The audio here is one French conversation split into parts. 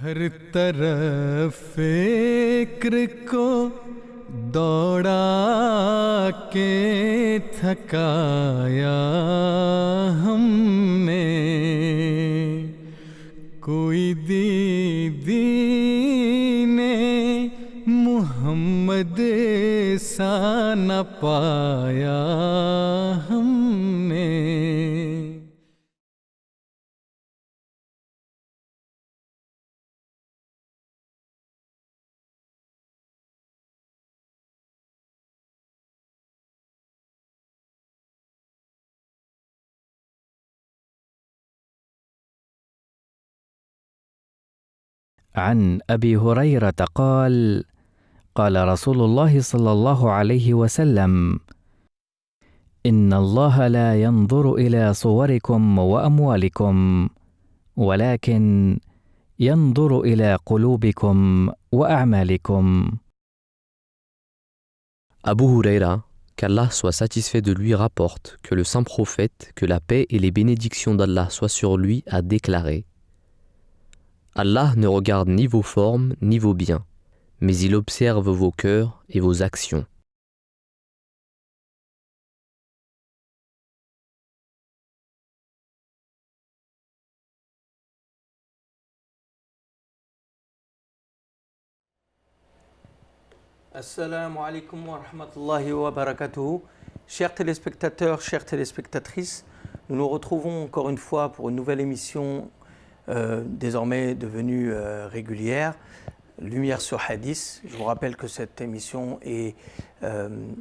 हर तरफ फिक्र को दौड़ा के थकाया हमने, कोई दीदी ने मोहम्मद सा न पाया हमने। عن أبي هريرة قال: قال رسول الله صلى الله عليه وسلم: إن الله لا ينظر إلى صوركم وأموالكم، ولكن ينظر إلى قلوبكم وأعمالكم. Abu Huraira, qu'Allah soit satisfait de lui, rapporte que le saint prophète, que la paix et les bénédictions d'Allah soient sur lui, a déclaré: Allah ne regarde ni vos formes ni vos biens, mais il observe vos cœurs et vos actions. Assalamu alaikum wa rahmatullahi wa barakatuhu. Chers téléspectateurs, chères téléspectatrices, nous nous retrouvons encore une fois pour une nouvelle émission désormais devenue régulière, Lumière sur Hadith. Je vous rappelle que cette émission est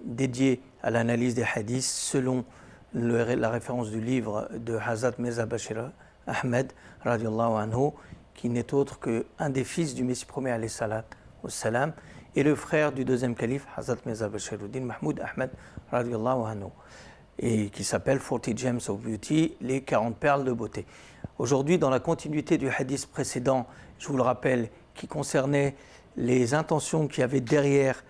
dédiée à l'analyse des hadiths selon la référence du livre de Hazrat Mirza Bashir Ahmed radiallahu anhu, qui n'est autre qu'un des fils du Messie premier alayhi salat wa salam, et le frère du deuxième calife, Hazrat Mirza Bashiruddin Mahmoud Ahmed radiallahu anhu, et qui s'appelle 40 Gems of Beauty, les 40 perles de beauté. Aujourd'hui, dans la continuité du hadith précédent, je vous le rappelle, qui concernait les intentions qu'il y avait derrière,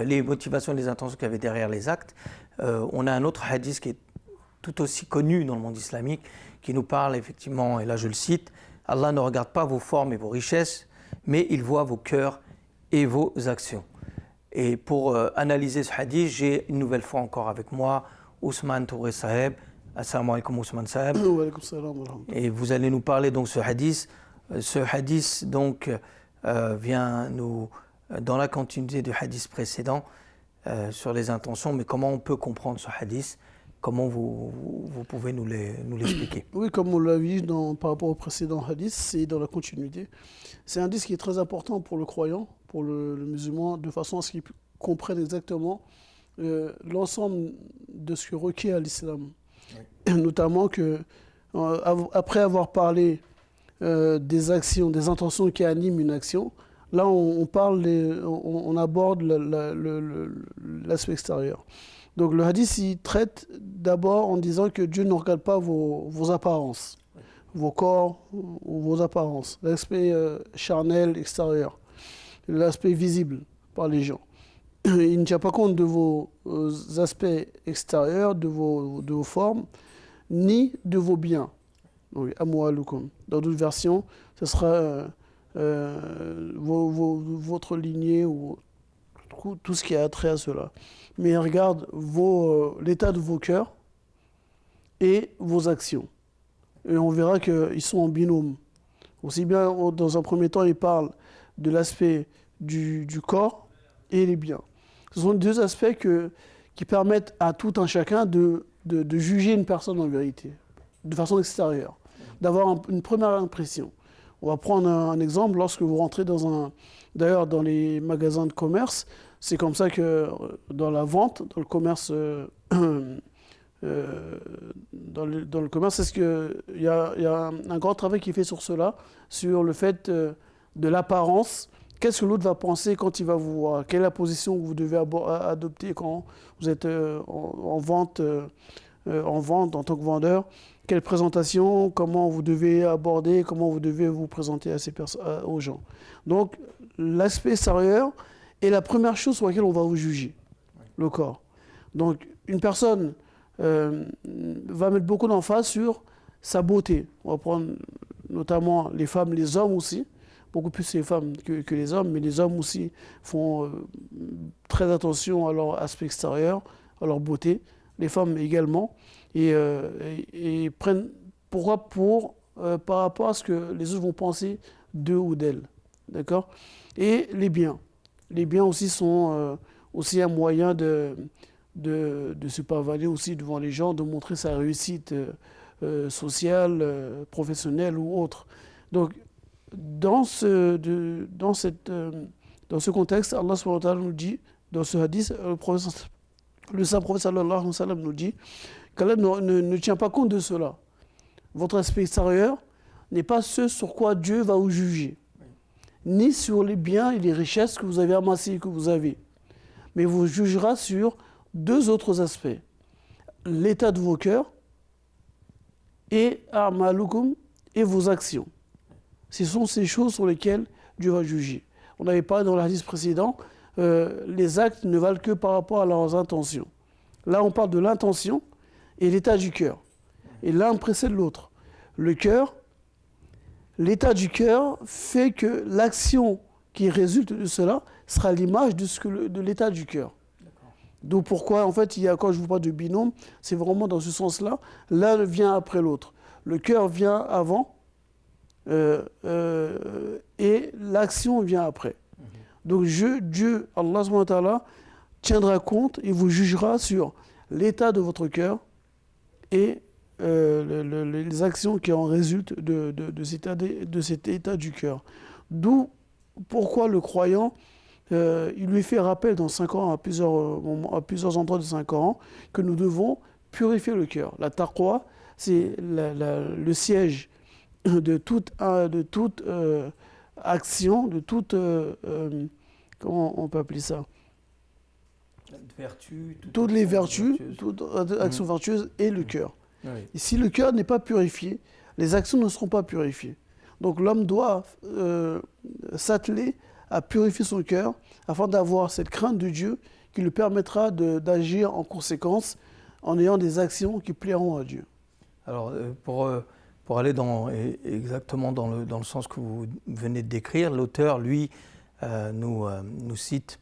les motivations et les intentions qu'il y avait derrière les actes, on a un autre hadith qui est tout aussi connu dans le monde islamique, qui nous parle effectivement, et là je le cite: Allah ne regarde pas vos formes et vos richesses, mais il voit vos cœurs et vos actions. Et pour analyser ce hadith, j'ai une nouvelle fois encore avec moi Ousmane Touré Saheb. Assalamu alaikum Ousmane Saheb. Et vous allez nous parler donc ce hadith. Ce hadith donc vient nous, dans la continuité du hadith précédent, sur les intentions, mais comment on peut comprendre ce hadith? Comment vous pouvez nous l'expliquer? Oui, comme on l'a vu par rapport au précédent hadith, c'est dans la continuité. C'est un hadith qui est très important pour le croyant, pour le musulman, de façon à ce qu'il comprenne exactement l'ensemble de ce que requiert l'islam. Oui. Notamment que, après avoir parlé des actions, des intentions qui animent une action, là on aborde l'aspect extérieur. Donc le hadith, il traite d'abord en disant que Dieu ne regarde pas vos apparences, vos corps ou vos apparences, l'aspect charnel extérieur, l'aspect visible par les gens. Il ne tient pas compte de vos aspects extérieurs, de vos formes, ni de vos biens. Oui, amwalukum. Dans d'autres versions, ce sera votre lignée ou tout ce qui a trait à cela. Mais il regarde l'état de vos cœurs et vos actions. Et on verra qu'ils sont en binôme. Aussi bien, dans un premier temps, il parle de l'aspect du corps et les biens. Ce sont deux aspects qui permettent à tout un chacun de juger une personne en vérité, de façon extérieure, d'avoir une première impression. On va prendre un exemple. Lorsque vous rentrez d'ailleurs dans les magasins de commerce, c'est comme ça que dans la vente, dans le commerce, dans le commerce, c'est il y a un grand travail qui est fait sur cela, sur le fait de l'apparence. Qu'est-ce que l'autre va penser quand il va vous voir? Quelle est la position que vous devez adopter quand vous êtes en vente en tant que vendeur? Quelle présentation, comment vous devez aborder, comment vous devez vous présenter aux gens. Donc, l'aspect extérieur est la première chose sur laquelle on va vous juger, le corps. Donc, une personne va mettre beaucoup d'emphase sur sa beauté. On va prendre notamment les femmes, les hommes aussi. beaucoup plus les femmes que les hommes, mais les hommes aussi font très attention à leur aspect extérieur, à leur beauté, les femmes également, et prennent pourquoi par rapport à ce que les autres vont penser d'eux ou d'elles, d'accord? Et les biens aussi sont aussi un moyen de se pavaner aussi devant les gens, de montrer sa réussite sociale, professionnelle ou autre. Donc, dans ce contexte, Allah subhanahu wa ta'ala nous dit, dans ce hadith, le saint prophète sallallahu alayhi wa sallam nous dit qu'Allah ne tient pas compte de cela. Votre aspect extérieur n'est pas ce sur quoi Dieu va vous juger, ni sur les biens et les richesses que vous avez amassés et que vous avez, mais vous jugera sur deux autres aspects, l'état de vos cœurs et a'malukum, et vos actions. Ce sont ces choses sur lesquelles Dieu va juger. On avait parlé dans le hadith précédent, les actes ne valent que par rapport à leurs intentions. Là, on parle de l'intention et l'état du cœur. Et l'un précède l'autre. Le cœur, l'état du cœur fait que l'action qui résulte de cela sera l'image de l'état du cœur. D'où pourquoi, en fait, quand je vous parle de binôme, c'est vraiment dans ce sens-là. L'un vient après l'autre. Le cœur vient avant et l'action vient après. Donc Dieu, Allah subhanahu wa ta'ala, tiendra compte et vous jugera sur l'état de votre cœur et les actions qui en résultent de cet état du cœur. D'où pourquoi le croyant, il lui fait rappel dans Saint Coran, à plusieurs endroits de Saint Coran, que nous devons purifier le cœur. La taqwa, c'est le siège de toute action, de toute... comment on peut appeler ça ? Vertu, toutes les vertus, toute action vertueuse et le cœur. Oui. Et si le cœur n'est pas purifié, les actions ne seront pas purifiées. Donc l'homme doit s'atteler à purifier son cœur afin d'avoir cette crainte de Dieu qui lui permettra d'agir en conséquence en ayant des actions qui plairont à Dieu. Alors pour aller exactement dans le sens que vous venez de décrire, l'auteur, lui, nous cite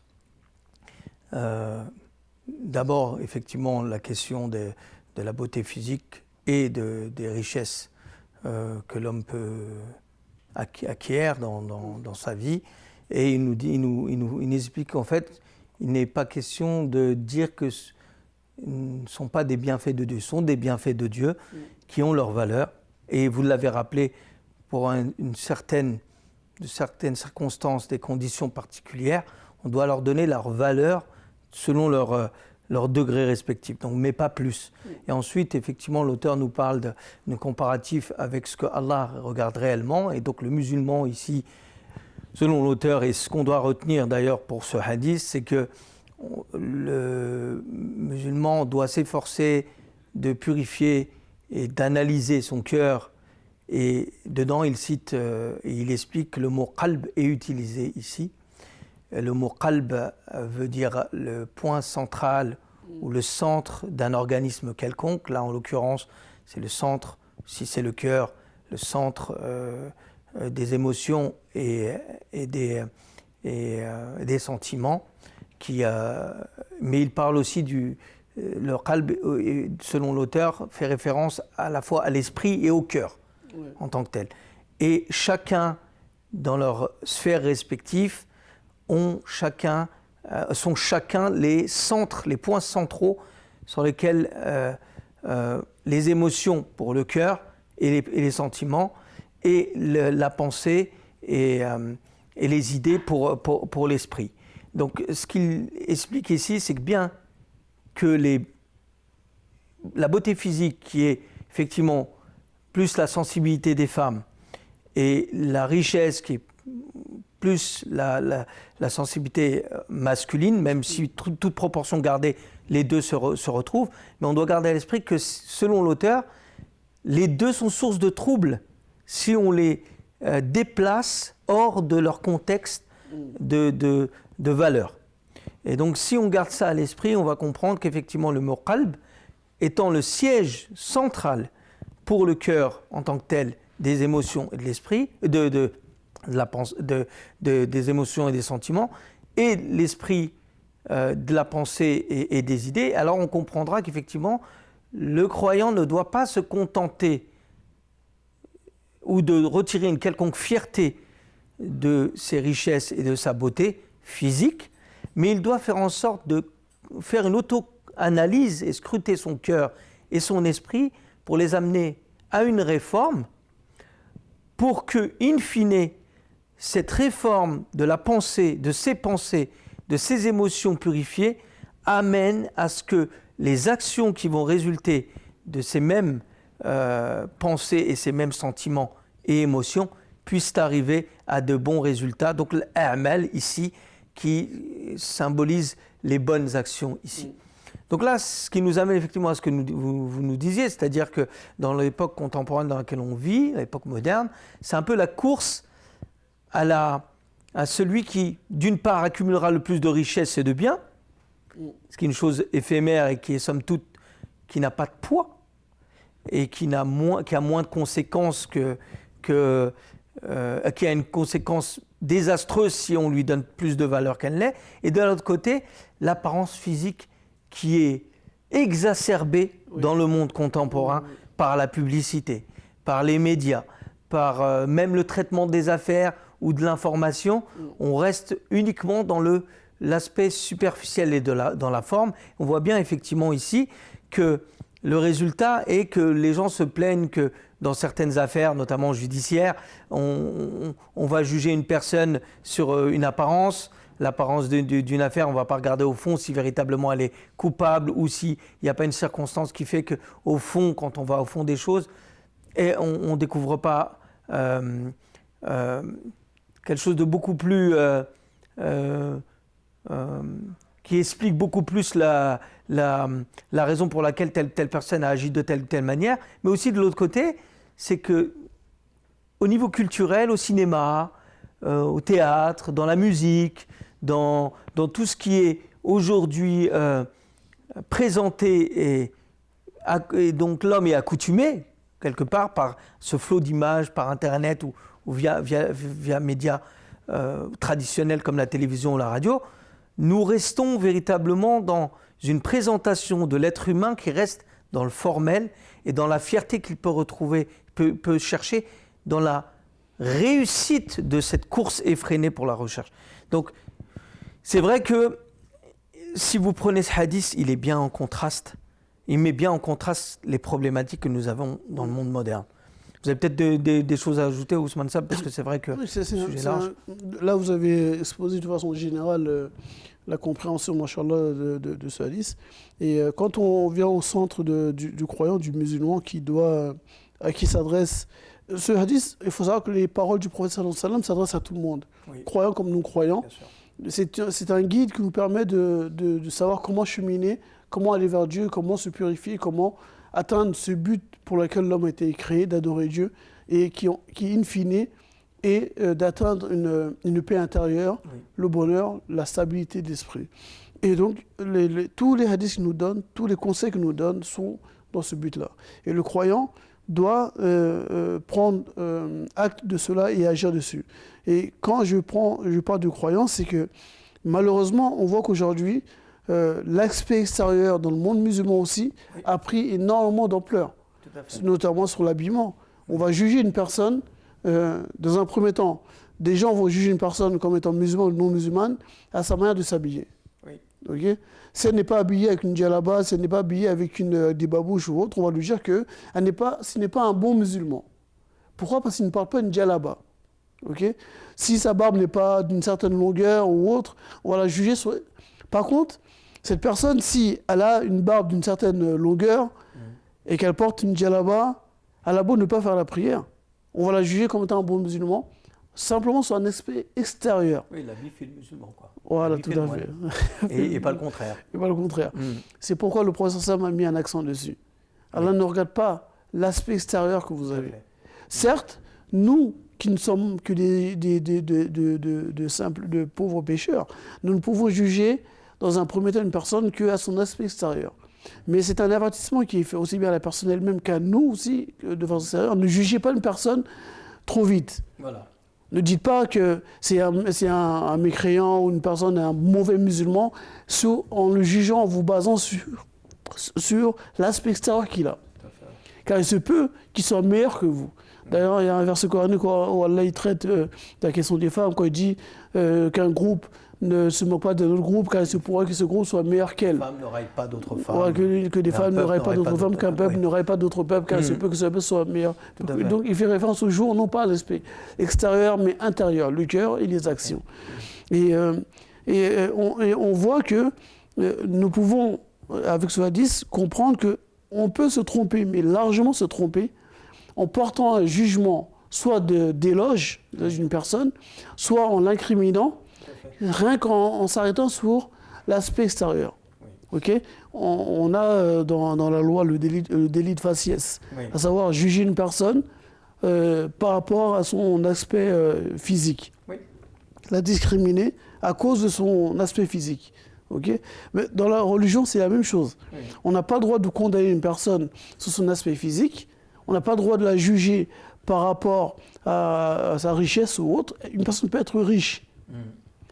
d'abord effectivement la question de la beauté physique et des richesses que l'homme peut acquérir dans sa vie. Et il nous explique qu'en fait, il n'est pas question de dire que ce ne sont pas des bienfaits de Dieu, ce sont des bienfaits de Dieu qui ont leur valeur. Et vous l'avez rappelé, pour de certaines circonstances, des conditions particulières, on doit leur donner leur valeur selon leur degré respectif, donc, mais pas plus. Et ensuite, effectivement, l'auteur nous parle d'un comparatif avec ce que Allah regarde réellement. Et donc le musulman ici, selon l'auteur, et ce qu'on doit retenir d'ailleurs pour ce hadith, c'est que le musulman doit s'efforcer de purifier et d'analyser son cœur. Et dedans, il cite et il explique que le mot qalb est utilisé ici. Le mot qalb veut dire le point central ou le centre d'un organisme quelconque. Là, en l'occurrence, c'est le centre, si c'est le cœur, le centre des émotions et des sentiments. Mais il parle aussi le qalb, selon l'auteur, fait référence à la fois à l'esprit et au cœur en tant que tel. Et chacun, dans leur sphère respective, sont chacun les centres, les points centraux sur lesquels les émotions pour le cœur et les sentiments et la pensée et les idées pour l'esprit. Donc ce qu'il explique ici, c'est que bien que la beauté physique qui est effectivement plus la sensibilité des femmes et la richesse qui est plus la sensibilité masculine, même si toute proportion gardée, les deux se retrouvent, mais on doit garder à l'esprit que selon l'auteur, les deux sont source de troubles si on les déplace hors de leur contexte de valeur. Et donc si on garde ça à l'esprit, on va comprendre qu'effectivement le mot qalb étant le siège central pour le cœur en tant que tel des émotions et de l'esprit, des émotions et des sentiments, et l'esprit de la pensée et des idées, alors on comprendra qu'effectivement, le croyant ne doit pas se contenter ou de retirer une quelconque fierté de ses richesses et de sa beauté physique, mais il doit faire en sorte de faire une auto-analyse et scruter son cœur et son esprit pour les amener à une réforme, pour que, in fine, cette réforme de la pensée, de ses émotions purifiées, amène à ce que les actions qui vont résulter de ces mêmes pensées et ces mêmes sentiments et émotions puissent arriver à de bons résultats. Donc l'a'mal ici, qui symbolise les bonnes actions ici. Donc là, ce qui nous amène effectivement à ce que vous nous disiez, c'est-à-dire que dans l'époque contemporaine dans laquelle on vit, l'époque moderne, c'est un peu la course à celui qui, d'une part, accumulera le plus de richesses et de biens, ce qui est une chose éphémère et qui est somme toute, qui n'a pas de poids et qui a moins de conséquences qui a une conséquence désastreuse si on lui donne plus de valeur qu'elle l'est, et de l'autre côté, l'apparence physique qui est exacerbée dans le monde contemporain par la publicité, par les médias, par même le traitement des affaires ou de l'information. On reste uniquement dans l'aspect superficiel et dans la forme. On voit bien effectivement ici que le résultat est que les gens se plaignent que dans certaines affaires, notamment judiciaires, on va juger une personne sur une apparence. L'apparence d'une affaire, on ne va pas regarder au fond si véritablement elle est coupable ou s'il n'y a pas une circonstance qui fait qu'au fond, quand on va au fond des choses, et on ne découvre pas quelque chose de beaucoup plus... qui explique beaucoup plus la raison pour laquelle telle personne a agi de telle ou telle manière. Mais aussi de l'autre côté, c'est qu'au niveau culturel, au cinéma, au théâtre, dans la musique, dans tout ce qui est aujourd'hui présenté et donc l'homme est accoutumé quelque part par ce flot d'images, par Internet ou via médias traditionnels comme la télévision ou la radio, nous restons véritablement dans une présentation de l'être humain qui reste dans le formel et dans la fierté qu'il peut retrouver, peut chercher dans la réussite de cette course effrénée pour la recherche. Donc, c'est vrai que si vous prenez ce hadith, il est bien en contraste. Il met bien en contraste les problématiques que nous avons dans le monde moderne. Vous avez peut-être des choses à ajouter, Ousmane Sab, parce que c'est vrai que oui, c'est large. Là, vous avez exposé de façon générale la compréhension, machallah, de ce hadith. Et quand on vient au centre du croyant, du musulman, à qui s'adresse ce hadith, il faut savoir que les paroles du prophète sallallahu alayhi wa sallam s'adressent à tout le monde, croyants comme non-croyants. C'est un guide qui nous permet de savoir comment cheminer, comment aller vers Dieu, comment se purifier, comment atteindre ce but pour lequel l'homme a été créé, d'adorer Dieu, et qui in fine, est d'atteindre une paix intérieure, le bonheur, la stabilité d'esprit. Et donc, tous les hadiths qu'ils nous donnent, tous les conseils qu'ils nous donnent sont dans ce but-là. Et le croyant doit prendre acte de cela et agir dessus. Et quand je parle de croyance, c'est que malheureusement, on voit qu'aujourd'hui, l'aspect extérieur dans le monde musulman aussi a pris énormément d'ampleur, notamment sur l'habillement. On va juger une personne dans un premier temps. Des gens vont juger une personne comme étant musulmane ou non musulmane à sa manière de s'habiller. Okay? Si elle n'est pas habillée avec une djellaba, si elle n'est pas habillée avec des babouches ou autre, on va lui dire que ce n'est pas un bon musulman. Pourquoi ? Parce qu'il ne porte pas une djellaba. Okay? Si sa barbe n'est pas d'une certaine longueur ou autre, on va la juger sur... Par contre, cette personne, si elle a une barbe d'une certaine longueur et qu'elle porte une djellaba, elle a beau ne pas faire la prière, on va la juger comme étant un bon musulman, simplement sur un aspect extérieur. Oui, l'habit fait le musulman, quoi. Voilà, tout à fait. Et pas le contraire. Et pas le contraire. C'est pourquoi le prophète Sam a mis un accent dessus. Allah ne regarde pas l'aspect extérieur que vous avez. Certes, nous, qui ne sommes que de pauvres pécheurs, nous ne pouvons juger dans un premier temps une personne qu'à son aspect extérieur. Mais c'est un avertissement qui est fait aussi bien à la personne elle-même qu'à nous aussi, de façon extérieure. Ne jugez pas une personne trop vite. Voilà. Ne dites pas que c'est un mécréant ou une personne, un mauvais musulman, en le jugeant, en vous basant sur l'aspect extérieur qu'il a. Car il se peut qu'il soit meilleur que vous. D'ailleurs, il y a un verset coranique où Allah il traite de la question des femmes, quand il dit qu'un groupe ne se moque pas d'un autre groupe, car il se pourrait que ce groupe soit meilleur qu'elle. Les femmes n'auraient pas d'autres femmes. Ouais, que des femmes n'auraient pas d'autres femmes, qu'un peuple n'aurait pas d'autres peuples, car il se peut que ce peuple soit meilleur. Donc il fait référence au jour, non pas à l'aspect extérieur, mais intérieur, le cœur et les actions. Et on voit que nous pouvons, avec ce hadith, comprendre qu'on peut se tromper, mais largement se tromper, en portant un jugement, soit d'éloge d'une personne, soit en l'incriminant, rien qu'en s'arrêtant sur l'aspect extérieur. Okay, on a dans la loi le délit de faciès, à savoir juger une personne par rapport à son aspect physique. La discriminer à cause de son aspect physique. Okay, mais dans la religion, c'est la même chose. On n'a pas le droit de condamner une personne sur son aspect physique, on n'a pas le droit de la juger par rapport à sa richesse ou autre. Une personne peut être riche,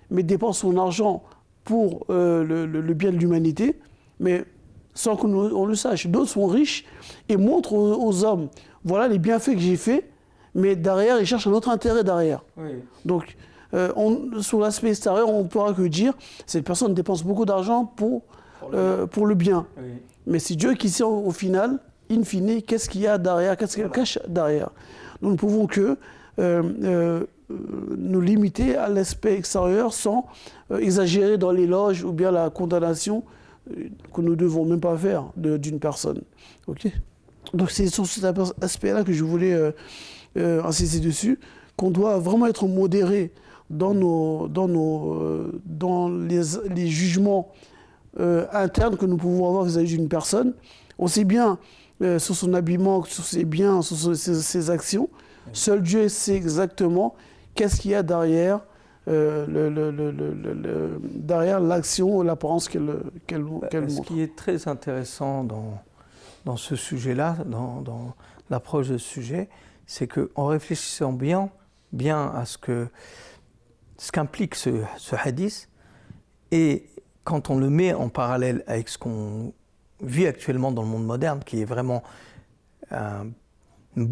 mais dépense son argent pour le bien de l'humanité, mais sans qu'on le sache. D'autres sont riches et montrent aux hommes, voilà les bienfaits que j'ai faits, mais derrière, ils cherchent un autre intérêt derrière. Donc, sur l'aspect extérieur, on ne pourra que dire, cette personne dépense beaucoup d'argent pour le bien. Mais c'est Dieu qui sait au final, in fine, qu'est-ce qu'il y a derrière, qu'est-ce qu'il cache derrière. Nous ne pouvons que nous limiter à l'aspect extérieur sans exagérer dans l'éloge ou bien la condamnation que nous ne devons même pas faire d'une personne. Okay, donc c'est sur cet aspect-là que je voulais insister dessus, qu'on doit vraiment être modéré dans les jugements internes que nous pouvons avoir vis-à-vis d'une personne, aussi bien sur son habillement, sur ses biens, sur ses actions. Seul Dieu sait exactement qu'est-ce qu'il y a derrière derrière l'action ou l'apparence qu'elle montre. Ce qui est très intéressant dans ce sujet-là, dans l'approche de ce sujet, c'est qu'en réfléchissant bien à ce qu'implique ce hadith, et quand on le met en parallèle avec ce qu'on vit actuellement dans le monde moderne, qui est vraiment une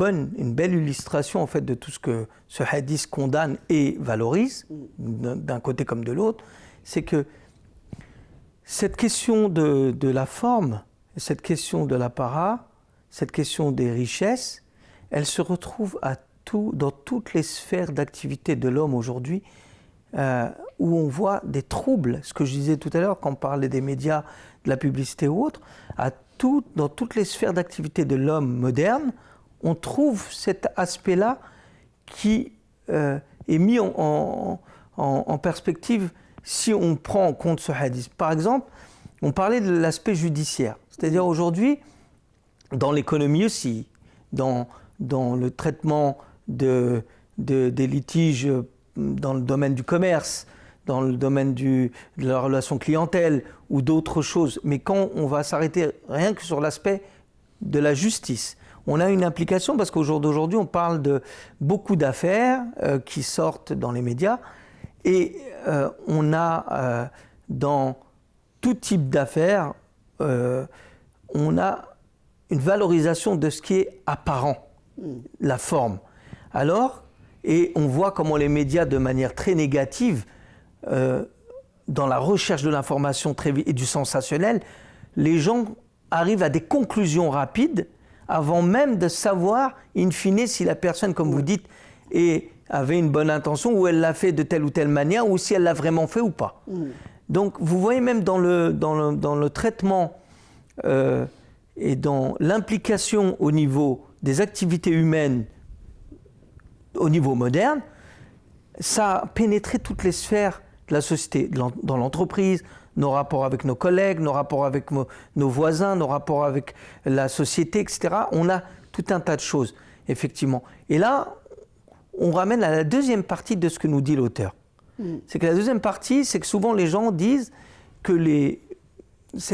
belle illustration en fait de tout ce que ce hadith condamne et valorise, d'un côté comme de l'autre, c'est que cette question de la forme, cette question de l'apparat, cette question des richesses, elle se retrouve dans toutes les sphères d'activité de l'homme aujourd'hui, où on voit des troubles, ce que je disais tout à l'heure quand on parlait des médias, de la publicité ou autre, dans toutes les sphères d'activité de l'homme moderne, on trouve cet aspect-là qui est mis en perspective si on prend en compte ce hadith. Par exemple, on parlait de l'aspect judiciaire, c'est-à-dire aujourd'hui, dans l'économie aussi, dans le traitement des litiges dans le domaine du commerce, dans le domaine de la relation clientèle ou d'autres choses. Mais quand on va s'arrêter rien que sur l'aspect de la justice, on a une implication parce qu'au jour d'aujourd'hui, on parle de beaucoup d'affaires qui sortent dans les médias et on a dans tout type d'affaires, on a une valorisation de ce qui est apparent, la forme. Et on voit comment les médias, de manière très négative, dans la recherche de l'information et du sensationnel, les gens arrivent à des conclusions rapides avant même de savoir, in fine, si la personne, comme vous dites, avait une bonne intention, ou elle l'a fait de telle ou telle manière, ou si elle l'a vraiment fait ou pas. Donc vous voyez même dans le traitement et dans l'implication au niveau des activités humaines, au niveau moderne, ça a pénétré toutes les sphères de la société, dans l'entreprise, nos rapports avec nos collègues, nos rapports avec nos voisins, nos rapports avec la société, etc. On a tout un tas de choses, effectivement. Et là, on ramène à la deuxième partie de ce que nous dit l'auteur. C'est que la deuxième partie, c'est que souvent les gens disent que ces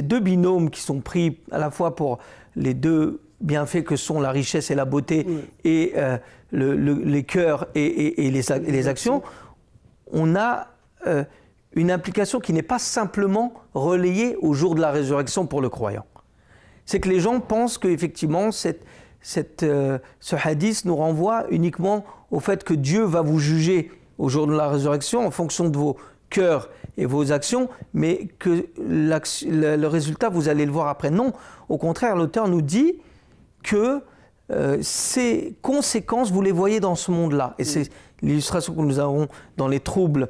deux binômes qui sont pris à la fois pour les deux bienfaits que sont la richesse et la beauté et les cœurs et les actions, on a une implication qui n'est pas simplement relayée au jour de la résurrection pour le croyant. C'est que les gens pensent qu'effectivement, ce hadith nous renvoie uniquement au fait que Dieu va vous juger au jour de la résurrection en fonction de vos cœurs et vos actions, mais que le résultat, vous allez le voir après. Non, au contraire, l'auteur nous dit que ces conséquences, vous les voyez dans ce monde-là. Et c'est l'illustration que nous avons dans les troubles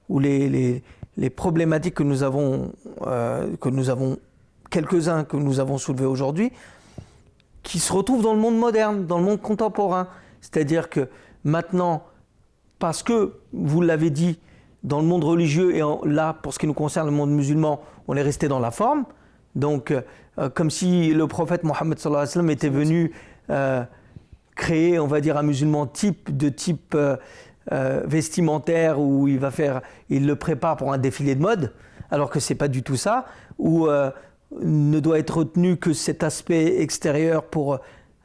ou les problématiques que nous avons quelques-uns que nous avons soulevés aujourd'hui, qui se retrouvent dans le monde moderne, dans le monde contemporain. C'est-à-dire que maintenant, parce que, vous l'avez dit, dans le monde religieux, et là, pour ce qui nous concerne, le monde musulman, on est resté dans la forme. Donc, comme si le prophète Mohammed sallallahu alayhi wa sallam était venu créer, on va dire, un musulman de type vestimentaire, où il le prépare pour un défilé de mode, alors que ce n'est pas du tout ça, où ne doit être retenu que cet aspect extérieur pour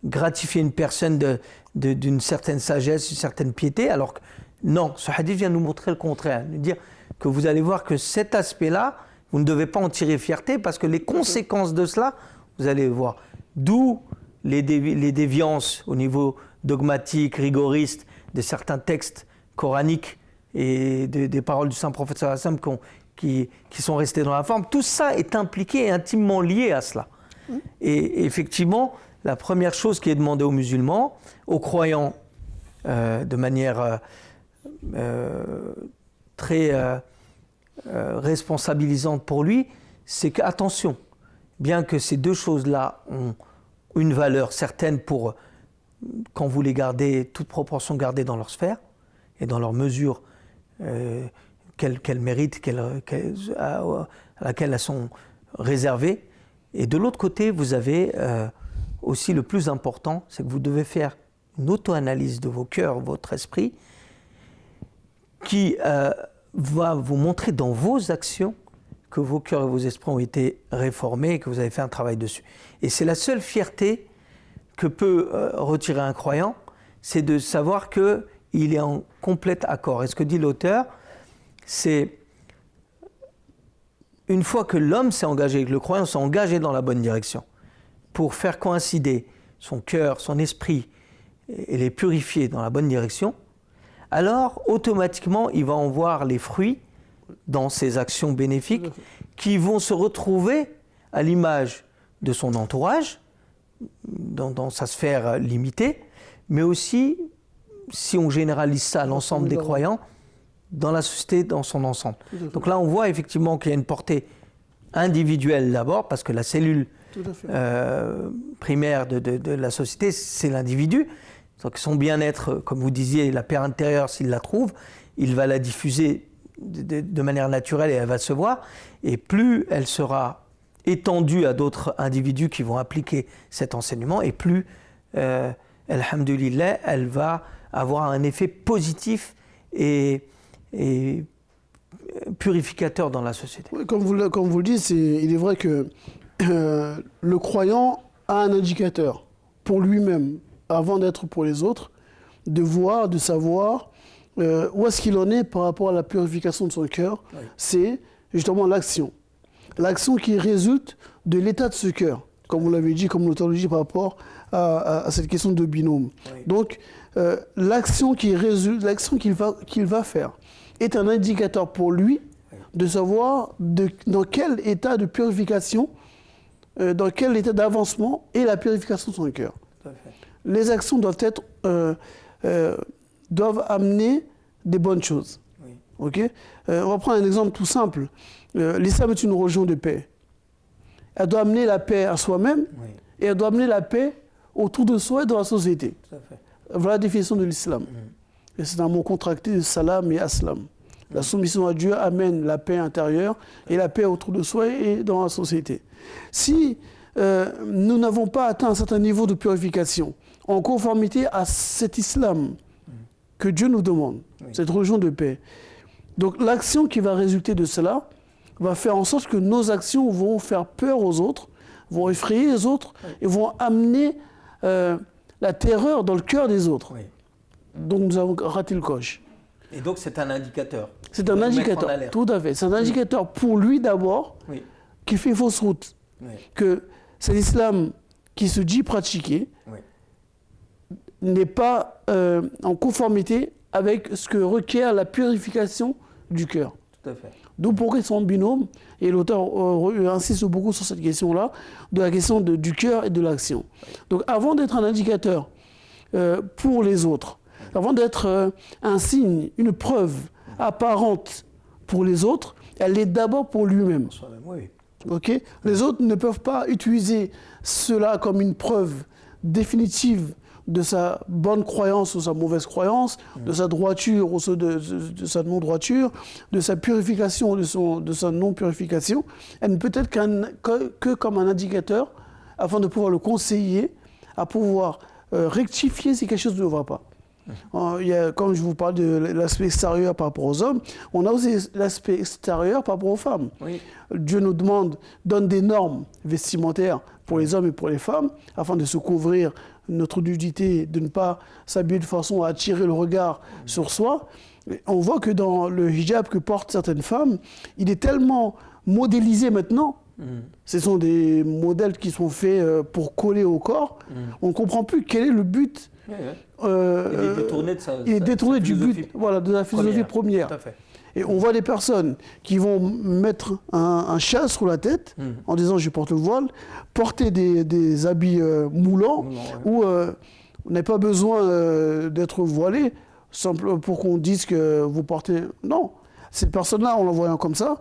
gratifier une personne d'une certaine sagesse, d'une certaine piété, alors que non, ce hadith vient nous montrer le contraire, nous dire que vous allez voir que cet aspect-là, vous ne devez pas en tirer fierté parce que les conséquences de cela, vous allez voir. D'où les déviances au niveau dogmatique, rigoriste de certains textes coraniques et des paroles du saint prophète sallallahu alayhi wa sallam qui sont restés dans la forme. Tout ça est impliqué et intimement lié à cela. Et effectivement, la première chose qui est demandée aux musulmans, aux croyants, de manière très responsabilisante pour lui, c'est qu'attention, bien que ces deux choses-là ont une valeur certaine pour, quand vous les gardez, toute proportion gardée dans leur sphère et dans leur mesure qu'elles méritent, à laquelle elles sont réservées. Et de l'autre côté, vous avez aussi le plus important, c'est que vous devez faire une auto-analyse de vos cœurs, votre esprit, qui va vous montrer dans vos actions que vos cœurs et vos esprits ont été réformés et que vous avez fait un travail dessus. Et c'est la seule fierté que peut retirer un croyant, c'est de savoir qu'il est en complet accord. Et ce que dit l'auteur, c'est une fois que l'homme s'est engagé, que le croyant s'est engagé dans la bonne direction, pour faire coïncider son cœur, son esprit, et les purifier dans la bonne direction, alors automatiquement il va en voir les fruits dans ses actions bénéfiques qui vont se retrouver à l'image de son entourage, dans sa sphère limitée, mais aussi, si on généralise ça à l'ensemble des croyants, dans la société dans son ensemble. Donc là on voit effectivement qu'il y a une portée individuelle d'abord, parce que la cellule primaire de la société, c'est l'individu. Donc son bien-être, comme vous disiez, la paix intérieure, s'il la trouve, il va la diffuser de manière naturelle et elle va se voir. Et plus elle sera étendue à d'autres individus qui vont appliquer cet enseignement, et plus, alhamdoulilah, elle va avoir un effet positif et purificateur dans la société. Comme vous le dites, il est vrai que le croyant a un indicateur pour lui-même, avant d'être pour les autres, de voir, de savoir où est-ce qu'il en est par rapport à la purification de son cœur. Oui. C'est justement l'action. L'action qui résulte de l'état de ce cœur, comme vous l'avez dit, comme l'auteur le dit par rapport à cette question de binôme. Oui. Donc, l'action qu'il va faire est un indicateur pour lui de savoir dans quel état de purification, dans quel état d'avancement est la purification de son cœur. Les actions doivent amener des bonnes choses. Oui. Okay? On va prendre un exemple tout simple. L'islam est une religion de paix. Elle doit amener la paix à soi-même, et elle doit amener la paix autour de soi et dans la société. Tout à fait. Voilà la définition de l'islam. Et c'est un mot contracté de salam et aslam. La soumission à Dieu amène la paix intérieure et la paix autour de soi et dans la société. Si nous n'avons pas atteint un certain niveau de purification en conformité à cet islam que Dieu nous demande, cette religion de paix, donc l'action qui va résulter de cela va faire en sorte que nos actions vont faire peur aux autres, vont effrayer les autres et vont amener la terreur dans le cœur des autres. Oui. Donc nous avons raté le coche. Et donc c'est un indicateur. C'est un indicateur, tout à fait. C'est un indicateur pour lui d'abord, Oui. qui fait fausse route. Oui. Que c'est l'islam qui se dit pratiquer, Oui. n'est pas en conformité avec ce que requiert la purification du cœur. Tout à fait. D'où pourquoi ils sont en binôme, et l'auteur insiste beaucoup sur cette question-là, de la question du cœur et de l'action. Donc avant d'être un indicateur pour les autres, avant d'être un signe, une preuve apparente pour les autres, elle l'est d'abord pour lui-même. Oui. Okay? Les autres ne peuvent pas utiliser cela comme une preuve définitive de sa bonne croyance ou sa mauvaise croyance, de sa droiture ou de sa non-droiture, de sa purification ou de sa non-purification. Elle ne peut être que comme un indicateur afin de pouvoir le conseiller, à pouvoir rectifier si quelque chose ne va pas. Comme je vous parle de l'aspect extérieur par rapport aux hommes, on a aussi l'aspect extérieur par rapport aux femmes. Oui. Dieu nous donne des normes vestimentaires pour les hommes et pour les femmes, afin de se couvrir notre nudité, de ne pas s'habiller de façon à attirer le regard sur soi. On voit que dans le hijab que portent certaines femmes, il est tellement modélisé maintenant. Ce sont des modèles qui sont faits pour coller au corps. On ne comprend plus quel est le but. Oui, oui. Il est détourné de il est détourné du but, voilà, de la philosophie première. Tout à fait. Et on voit des personnes qui vont mettre un châle sur la tête en disant je porte le voile, porter des habits moulants où on n'a pas besoin d'être voilé simple pour qu'on dise que vous portez. Non, cette personne-là, en la voyant comme ça,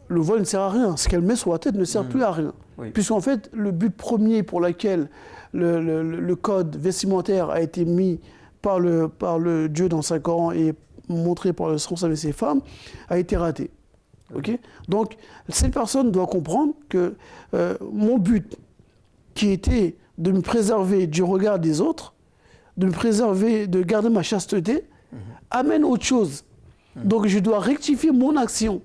le voile ne sert à rien. Ce qu'elle met sur la tête ne sert plus à rien. Oui. Puisqu'en fait, le but premier pour lequel le code vestimentaire a été mis par le Dieu dans saint Coran et montré par le responsable de ces femmes, a été raté. Okay? Donc, cette personne doit comprendre que mon but, qui était de me préserver du regard des autres, de me préserver, de garder ma chasteté, amène autre chose. Donc, je dois rectifier mon action.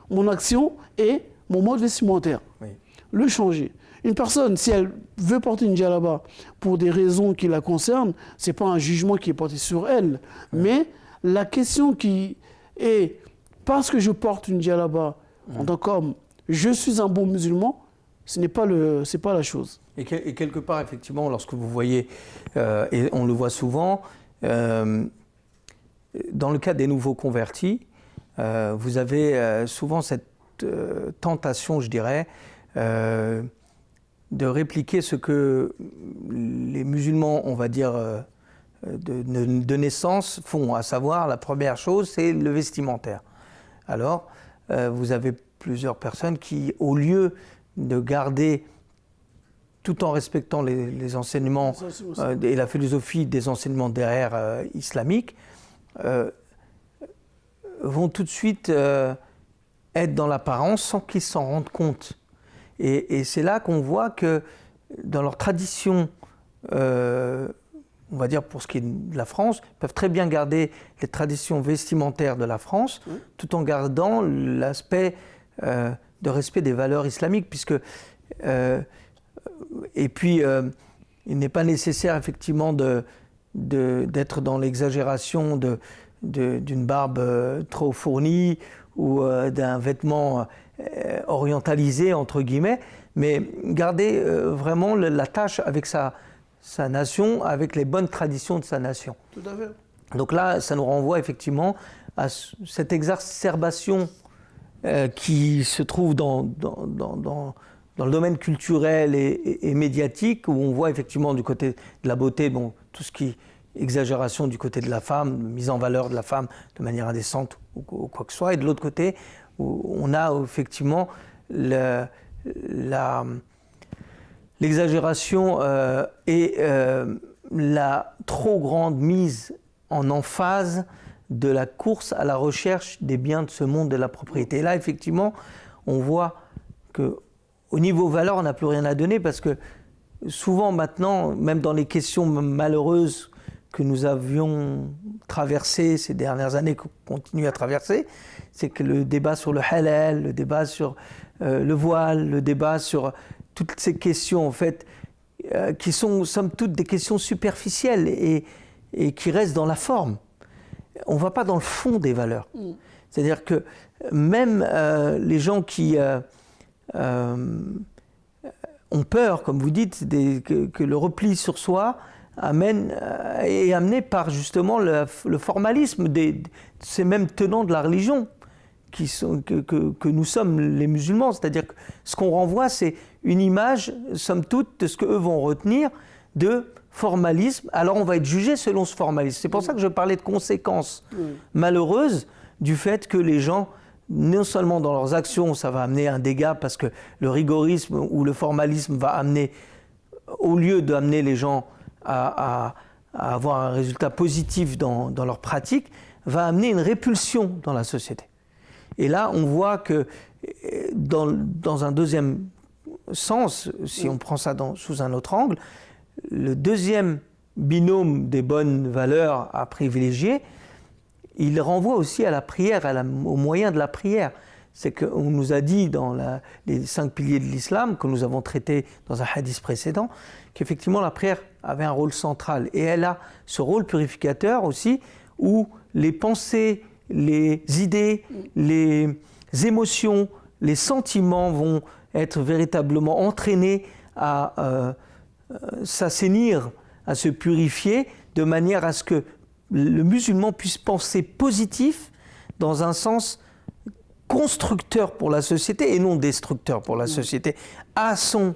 Mon action et mon mode vestimentaire. Oui. Le changer. Une personne, si elle veut porter une djellaba pour des raisons qui la concernent, ce n'est pas un jugement qui est porté sur elle. Mais la question qui est, parce que je porte une djellaba en tant qu'homme, je suis un bon musulman, ce n'est pas la chose. Et quelque part, effectivement, lorsque vous voyez, et on le voit souvent, dans le cas des nouveaux convertis, vous avez souvent cette tentation, je dirais, de répliquer ce que les musulmans, on va dire, de naissance font, à savoir, la première chose, c'est le vestimentaire. Alors, vous avez plusieurs personnes qui, au lieu de garder, tout en respectant les enseignements et la philosophie des enseignements derrière islamiques, vont tout de suite être dans l'apparence sans qu'ils s'en rendent compte. Et c'est là qu'on voit que dans leur tradition, on va dire pour ce qui est de la France, ils peuvent très bien garder les traditions vestimentaires de la France, tout en gardant l'aspect de respect des valeurs islamiques, puisque et puis il n'est pas nécessaire effectivement d'être dans l'exagération d'une barbe trop fournie ou d'un vêtement orientalisé, entre guillemets, mais garder vraiment la tâche avec sa nation, avec les bonnes traditions de sa nation. Tout à fait. Donc là, ça nous renvoie effectivement à cette exacerbation qui se trouve dans le domaine culturel et médiatique, où on voit effectivement du côté de la beauté, bon, tout ce qui exagération du côté de la femme, mise en valeur de la femme de manière indécente ou quoi que ce soit, et de l'autre côté, où on a effectivement l'exagération et la trop grande mise en emphase de la course à la recherche des biens de ce monde de la propriété. Et là, effectivement, on voit qu'au niveau valeur, on n'a plus rien à donner, parce que souvent maintenant, même dans les questions malheureuses que nous avions traversées ces dernières années, qu'on continue à traverser, c'est que le débat sur le halal, le débat sur le voile, le débat sur toutes ces questions en fait, qui sont somme toute des questions superficielles et qui restent dans la forme. On ne va pas dans le fond des valeurs. C'est-à-dire que même les gens qui ont peur, comme vous dites, que le repli sur soi est amené par justement le formalisme de ces mêmes tenants de la religion que nous sommes les musulmans. C'est-à-dire que ce qu'on renvoie, c'est une image, somme toute, de ce qu'eux vont retenir de formalisme. Alors on va être jugé selon ce formalisme. C'est pour ça que je parlais de conséquences malheureuses du fait que les gens, non seulement dans leurs actions, ça va amener un dégât parce que le rigorisme ou le formalisme va amener, au lieu d'amener les gens à avoir un résultat positif dans leur pratique, va amener une répulsion dans la société. Et là, on voit que dans un deuxième sens, si on prend ça sous un autre angle, le deuxième binôme des bonnes valeurs à privilégier, il renvoie aussi à la prière, au moyen de la prière. C'est qu'on nous a dit dans les 5 piliers de l'islam, que nous avons traités dans un hadith précédent, qu'effectivement la prière avait un rôle central. Et elle a ce rôle purificateur aussi, où les pensées, les idées, les émotions, les sentiments vont être véritablement entraînés à s'assainir, à se purifier, de manière à ce que le musulman puisse penser positif dans un sens constructeur pour la société et non destructeur pour la société, à son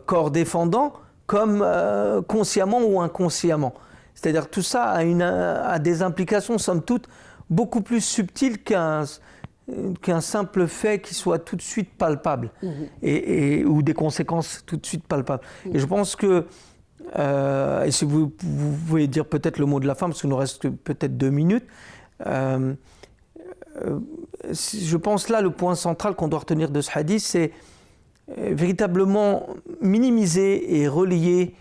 corps défendant comme consciemment ou inconsciemment. C'est-à-dire que tout ça a des implications, somme toute, beaucoup plus subtiles qu'un simple fait qui soit tout de suite palpable ou des conséquences tout de suite palpables. Et je pense que, et si vous pouvez dire peut-être le mot de la fin, parce qu'il nous reste que peut-être 2 minutes, je pense là le point central qu'on doit retenir de ce hadith, c'est véritablement minimiser et relier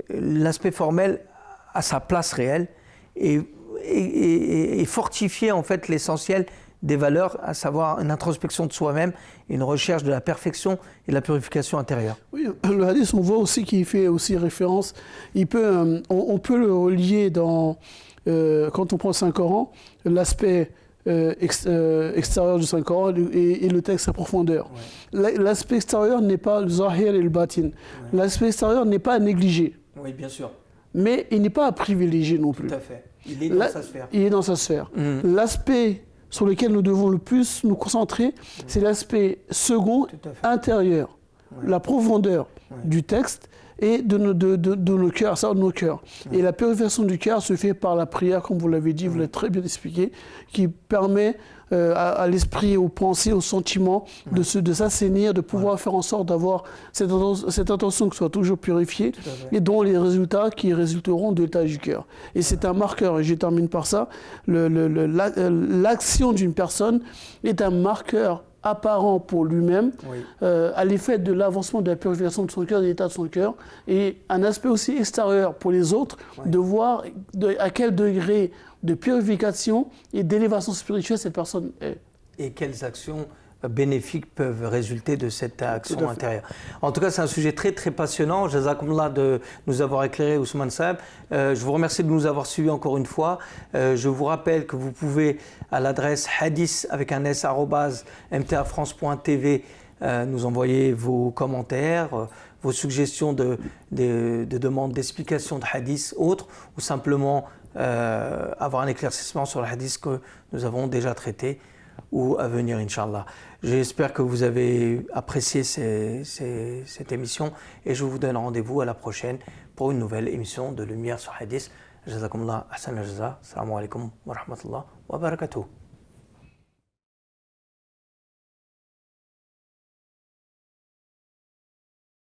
l'aspect formel à sa place réelle et fortifier en fait l'essentiel des valeurs, à savoir une introspection de soi-même, une recherche de la perfection et de la purification intérieure. Oui, le hadith, on voit aussi qu'il fait aussi référence, on peut le relier dans, quand on prend le Saint-Coran, l'aspect extérieur du Saint-Coran et le texte à profondeur. Ouais. L'aspect extérieur n'est pas le zahir et le batin. Ouais. L'aspect extérieur n'est pas à négliger. Oui, bien sûr. Mais il n'est pas à privilégier non plus. Tout à fait. Il est dans sa sphère. Il est dans sa sphère. L'aspect sur lequel nous devons le plus nous concentrer, c'est l'aspect second, intérieur, la profondeur du texte et de nos cœurs, ça de nos cœurs. Et la purification du cœur se fait par la prière, comme vous l'avez dit, vous l'avez très bien expliqué, qui permet à l'esprit, aux pensées, aux sentiments de s'assainir, de pouvoir faire en sorte d'avoir cette intention qui soit toujours purifiée et dont les résultats qui résulteront de l'état du cœur. Et c'est un marqueur, et je termine par ça, l'action d'une personne est un marqueur apparent pour lui-même, à l'effet de l'avancement de la purification de son cœur, de l'état de son cœur, et un aspect aussi extérieur pour les autres, de voir à quel degré de purification et d'élévation spirituelle cette personne est. Et quelles actions bénéfiques peuvent résulter de cette action intérieure. En tout cas, c'est un sujet très très passionnant. Jazakumullah de nous avoir éclairé, Ousmane Saeb. Je vous remercie de nous avoir suivis encore une fois. Je vous rappelle que vous pouvez, à l'adresse hadith avec un s @mtafrance.tv, nous envoyer vos commentaires, vos suggestions de demandes d'explications de hadith, autres, ou simplement avoir un éclaircissement sur le hadith que nous avons déjà traité ou à venir, Inch'Allah. J'espère que vous avez apprécié cette émission et je vous donne rendez-vous à la prochaine pour une nouvelle émission de Lumière sur Hadith. Jazakumullah ahsan al-jaza. Assalamu alaikum wa rahmatullah wa barakatuh.